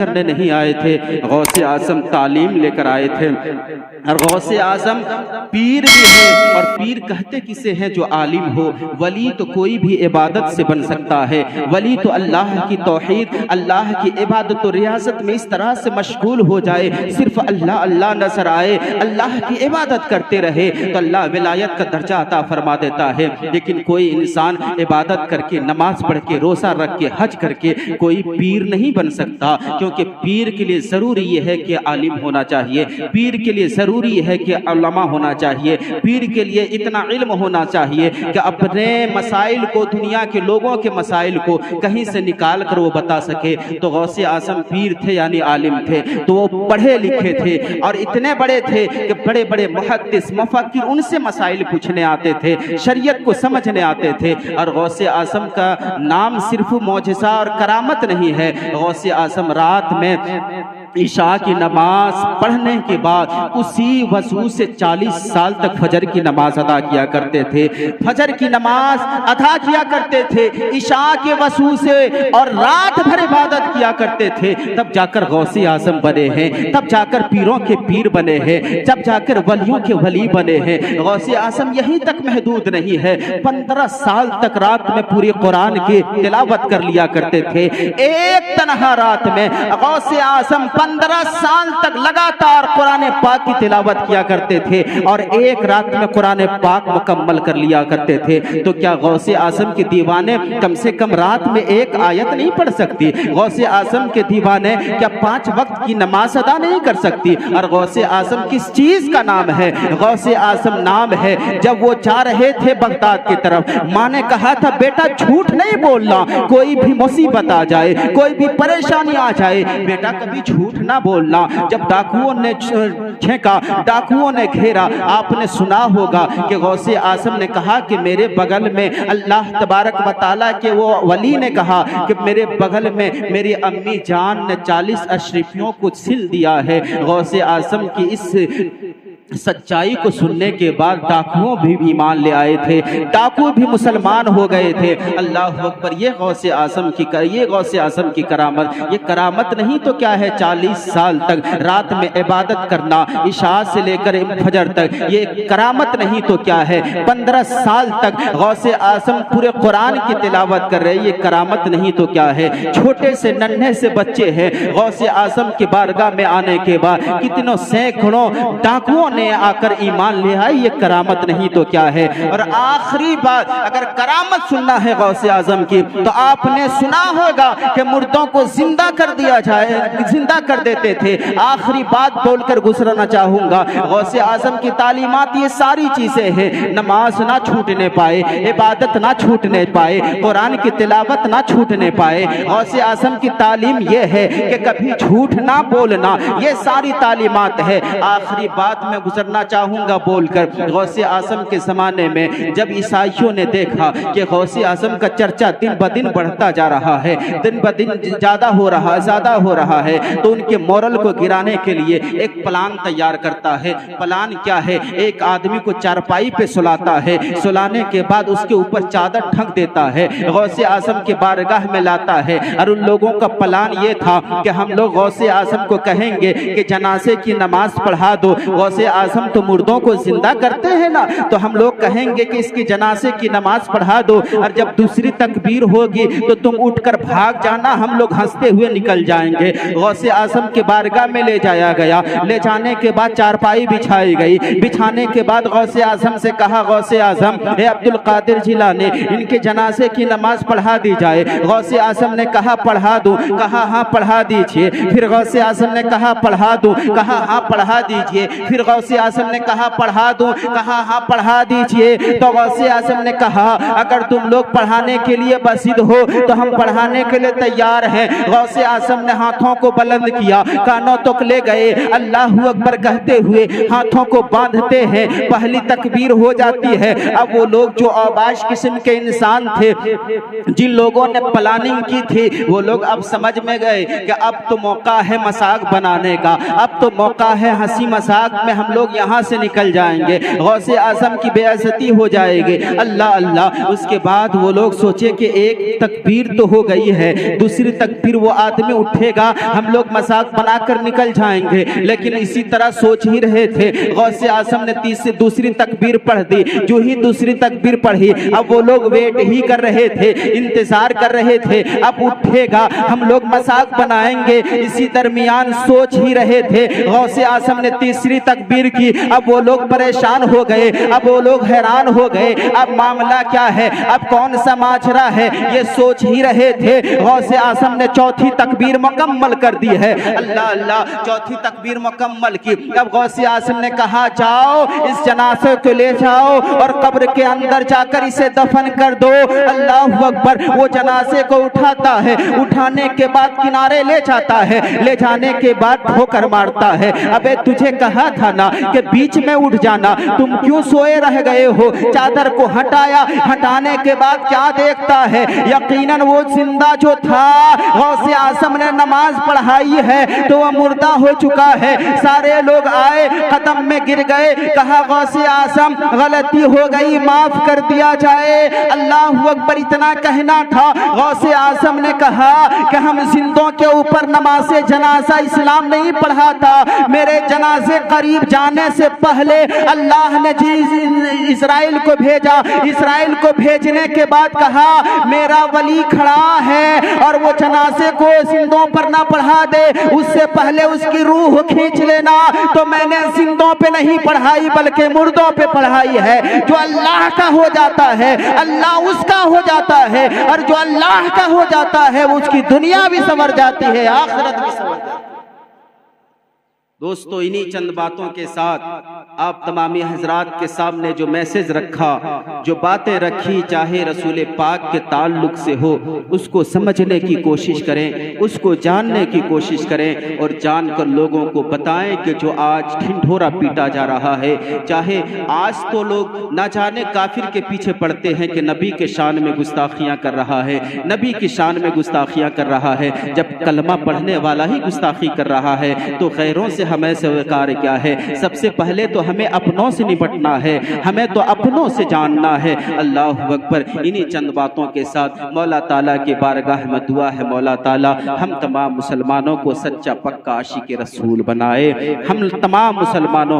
کرنے نہیں آئے تھے، غوث اعظم تعلیم لے کر آئے تھے۔ اور غوث اعظم پیر بھی ہے، اور پیر کہتے کسے ہیں؟ جو عالم ہو۔ ولی تو کوئی بھی عبادت سے بن سکتا ہے، ولی تو اللہ کی توحید، اللہ کی عبادت و ریاضت میں اس طرح سے مشغول ہو جائے، صرف اللہ اللہ نظر آئے، اللہ کی عبادت کرتے رہے تو اللہ ولایت کا درجہ عطا فرما دیتا ہے۔ لیکن کوئی انسان عبادت کر کے، نماز پڑھ کے، روزہ رکھ کے، حج کر کے کوئی پیر نہیں بن سکتا، کیونکہ پیر کے لیے ضروری یہ ہے کہ عالم ہونا چاہیے، پیر کے لیے ضروری ہے کہ علماء ہونا چاہیے، پیر کے لیے اتنا علم ہونا چاہیے کہ اپنے مسائل کو، دنیا کے لوگوں کے مسائل کو کہیں سے نکال کر وہ بتا سکے۔ تو غوث اعظم پیر تھے یعنی عالم تھے، تو وہ پڑھے لکھے تھے اور اتنے بڑے تھے کہ بڑے بڑے محدث مفکر ان سے مسائل پوچھنے آتے تھے، شریعت کو سمجھنے آتے تھے۔ اور غوث اعظم کا نام صرف معجزہ اور کرامت نہیں ہے، غوث اعظم رات میں عشاء کی نماز پڑھنے کے بعد اسی وضو سے 40 سال تک فجر کی نماز ادا کیا کرتے تھے، فجر کی نماز ادا کیا کرتے تھے عشاء کے وضو سے، اور رات بھر عبادت کیا کرتے تھے۔ تب جا کر غوث اعظم بنے ہیں، تب جا کر پیروں کے پیر بنے ہیں، جب جا کر ولیوں کے ولی بنے ہیں۔ غوث اعظم یہیں تک محدود نہیں ہے، 15 سال تک رات میں پوری قرآن کی تلاوت کر لیا کرتے تھے۔ ایک تنہا رات میں غوث اعظم 15 سال تک لگاتار قرآن پاک کی تلاوت کیا کرتے تھے، اور ایک رات میں قرآن پاک مکمل کر لیا کرتے تھے۔ تو کیا غوث اعظم کے دیوانے کم سے کم رات میں ایک آیت نہیں پڑھ سکتی؟ غوث اعظم کے دیوانے کیا 5 وقت کی نماز ادا نہیں کر سکتی؟ اور غوث اعظم کس چیز کا نام ہے؟ غوث اعظم نام ہے جب وہ جا رہے تھے بغداد کی طرف، ماں نے کہا تھا بیٹا جھوٹ نہیں بولنا، کوئی بھی مصیبت آ جائے، کوئی بھی پریشانی آ جائے، بیٹا کبھی جھوٹ نہ بولنا۔ جب ڈاکوؤں نے چھینکا، ڈاکوؤں نے گھیرا، آپ نے سنا ہوگا کہ غوث اعظم نے کہا کہ میرے بغل میں اللہ تبارک و تعالیٰ کے وہ ولی نے کہا کہ میرے بغل میں میری امی جان نے 40 اشرفیوں کو سل دیا ہے۔ غوث اعظم کی اس سچائی کو سننے کے بعد ڈاکوؤں بھی ایمان لے آئے تھے، ڈاکو بھی مسلمان ہو گئے تھے۔ اللہ اکبر! یہ غوث اعظم کی کرامت، یہ کرامت نہیں تو کیا ہے؟ 40 سال تک رات میں عبادت کرنا، عشاء سے لے کر فجر تک، یہ کرامت نہیں تو کیا ہے؟ 15 سال تک غوث اعظم پورے قرآن کی تلاوت کر رہے، یہ کرامت نہیں تو کیا ہے؟ چھوٹے سے ننھے سے بچے ہیں، غوث اعظم کی بارگاہ میں آنے کے بعد کتنوں سینکڑوں ڈاکوؤں نے آ کر ایمان لے آئے، یہ کرامت نہیں تو کیا ہے؟ اور آخری بات، اگر کرامت سننا ہے غوث اعظم کی تو آپ نے سنا ہوگا کہ مردوں کو زندہ کر دیا جائے، زندہ کر دیتے تھے۔ آخری بات بول کر گزرنا چاہوں گا، غوث اعظم کی تعلیمات یہ ساری چیزیں ہیں، نماز نہ چھوٹنے پائے، عبادت نہ چھوٹنے پائے، قرآن کی تلاوت نہ چھوٹنے پائے۔ غوث اعظم کی تعلیم یہ ہے کہ کبھی جھوٹ نہ بولنا، یہ ساری تعلیمات ہے۔ آخری بات میں گزرنا چاہوں گا بول کر، غوث اعظم کے زمانے میں جب عیسائیوں نے دیکھا کہ غوث اعظم کا چرچا دن بدن بڑھتا جا رہا ہے، دن بدن زیادہ ہو رہا ہے، تو ان کے مورل کو گرانے کے لیے ایک پلان تیار کرتا ہے۔ پلان کیا ہے؟ ایک آدمی کو چارپائی پہ سلاتا ہے، سلانے کے بعد اس کے اوپر چادر ڈھک دیتا ہے، غوث اعظم کے بارگاہ میں لاتا ہے، اور ان لوگوں کا پلان یہ تھا کہ ہم لوگ غوث اعظم کو کہیں گے کہ جنازے کی نماز پڑھا دو۔ غوث اعظم تو مردوں کو زندہ کرتے ہیں نا، تو ہم لوگ کہیں گے کہ اس کی جنازے کی نماز پڑھا دو، اور جب دوسری تکبیر ہوگی تو تم اٹھ کر بھاگ جانا، ہم لوگ ہنستے ہوئے نکل جائیں گے۔ غوث اعظم کے بارگاہ میں لے جایا گیا، لے جانے کے بعد چارپائی بچھائی گئی، بچھانے کے بعد غوث اعظم سے کہا غوث اعظم اے عبد القادر جیلانی، ان کے جنازے کی نماز پڑھا دی جائے۔ غوث اعظم نے کہا پڑھا دوں، کہا ہاں پڑھا دیجئے۔ پھر غوث اعظم نے کہا پڑھا دوں، کہا ہاں پڑھا دیجئے۔ پھر غوث اعظم نے کہا پڑھا دوں، کہا ہاں پڑھا دیجئے۔ تو غوث اعظم نے کہا اگر تم لوگ پڑھانے کے لیے بسد ہو تو ہم پڑھانے کے لیے تیار ہیں۔ غوث اعظم نے ہاتھوں کو بلند کیا، کانوں تک لے گئے، اللہ اکبر کہتے ہوئے ہاتھوں کو باندھتے ہیں، پہلی تکبیر ہو جاتی ہے۔ اب وہ لوگ جو اوباش قسم کے انسان تھے، جن لوگوں نے پلاننگ کی تھی، وہ لوگ اب سمجھ میں گئے کہ اب تو موقع ہے مذاق بنانے کا، اب تو موقع ہے ہنسی مذاق میں ہم لوگ لوگ یہاں سے نکل جائیں گے، غوث اعظم کی بے عزتی ہو جائے گی۔ اللہ اللہ۔ اس کے بعد وہ لوگ سوچے کہ ایک تکبیر تو ہو گئی ہے، دوسری تکبیر وہ آدمی اٹھے گا، ہم لوگ مذاق بنا کر نکل جائیں گے، لیکن اسی طرح سوچ ہی رہے تھے۔ غوث اعظم نے دوسری تکبیر پڑھ دی، جو ہی دوسری تکبیر پڑھی، اب وہ لوگ ویٹ ہی کر رہے تھے، انتظار کر رہے تھے، اب اٹھے گا، ہم لوگ مذاق بنائیں گے۔ اسی درمیان سوچ ہی رہے تھے، غوث اعظم نے تیسری تکبیر کی، اب وہ لوگ پریشان ہو گئے، اب وہ لوگ حیران ہو گئے، اب معاملہ کیا ہے، اب کون سا ماجرا ہے، یہ سوچ ہی رہے تھے۔ غوث اعظم نے چوتھی تکبیر مکمل کر دی ہے۔ اللہ اللہ، چوتھی تکبیر مکمل کی۔ اب غوث اعظم نے کہا جاؤ اس جنازے کو لے جاؤ اور قبر کے اندر جا کر اسے دفن کر دو۔ اللہ اکبر۔ وہ جنازے کو اٹھاتا ہے، اٹھانے کے بعد کنارے لے جاتا ہے، لے جانے کے بعد ٹھوکر مارتا ہے۔ ابے تجھے کہا تھا نا کہ بیچ میں اٹھ جانا، تم کیوں سوئے رہ گئے ہو؟ چادر کو ہٹایا، ہٹانے کے بعد کیا دیکھتا ہے، یقیناً وہ زندہ جو تھا، غوث اعظم نے نماز پڑھائی ہے تو وہ مردہ ہو چکا ہے۔ سارے لوگ آئے، قدم میں گر گئے، کہا غوث اعظم غلطی ہو گئی، معاف کر دیا جائے۔ اللہ اکبر۔ اتنا کہنا تھا، غوث اعظم نے کہا کہ ہم زندوں کے اوپر نماز جنازہ اسلام نہیں پڑھاتا، میرے جنازے قریب جانے سے پہلے اللہ نے اسرائیل کو بھیجا، اسرائیل کو بھیجنے کے بعد کہا میرا ولی کھڑا ہے اور وہ جنازے کو زندوں پر نہ پڑھا دے، اس سے پہلے اس کی روح کھینچ لینا۔ تو میں نے زندوں پہ نہیں پڑھائی بلکہ مردوں پہ پڑھائی ہے۔ جو اللہ کا ہو جاتا ہے اللہ اس کا ہو جاتا ہے، اور جو اللہ کا ہو جاتا ہے اس کی دنیا بھی سنور جاتی ہے، آخرت بھی سنور جاتی ہے۔ دوستو، انہی چند باتوں کے ساتھ آپ تمامی حضرات کے سامنے جو میسج رکھا، جو باتیں رکھی، چاہے رسول پاک کے تعلق سے ہو، اس کو سمجھنے کی کوشش کریں، اس کو جاننے کی کوشش کریں، اور جان کر لوگوں کو بتائیں کہ جو آج ڈھنڈورا پیٹا جا رہا ہے، چاہے آج تو لوگ نہ جانے کافر کے پیچھے پڑتے ہیں کہ نبی کے شان میں گستاخیاں کر رہا ہے، نبی کی شان میں گستاخیاں کر رہا ہے، جب کلمہ پڑھنے والا ہی گستاخی کر رہا ہے تو غیروں سے ہمیں سوکار کیا ہے؟ سب سے پہلے تو ہمیں اپنوں سے نپٹنا ہے، ہمیں تو اپنوں سے جاننا ہے۔ اللہ اکبر۔ انہی چند باتوں کے ساتھ مولا تعالیٰ کی بارگاہ میں دعا ہے، مولا تعالیٰ ہم تمام مسلمانوں کو سچا پکا عاشق رسول بنائے، ہم تمام مسلمانوں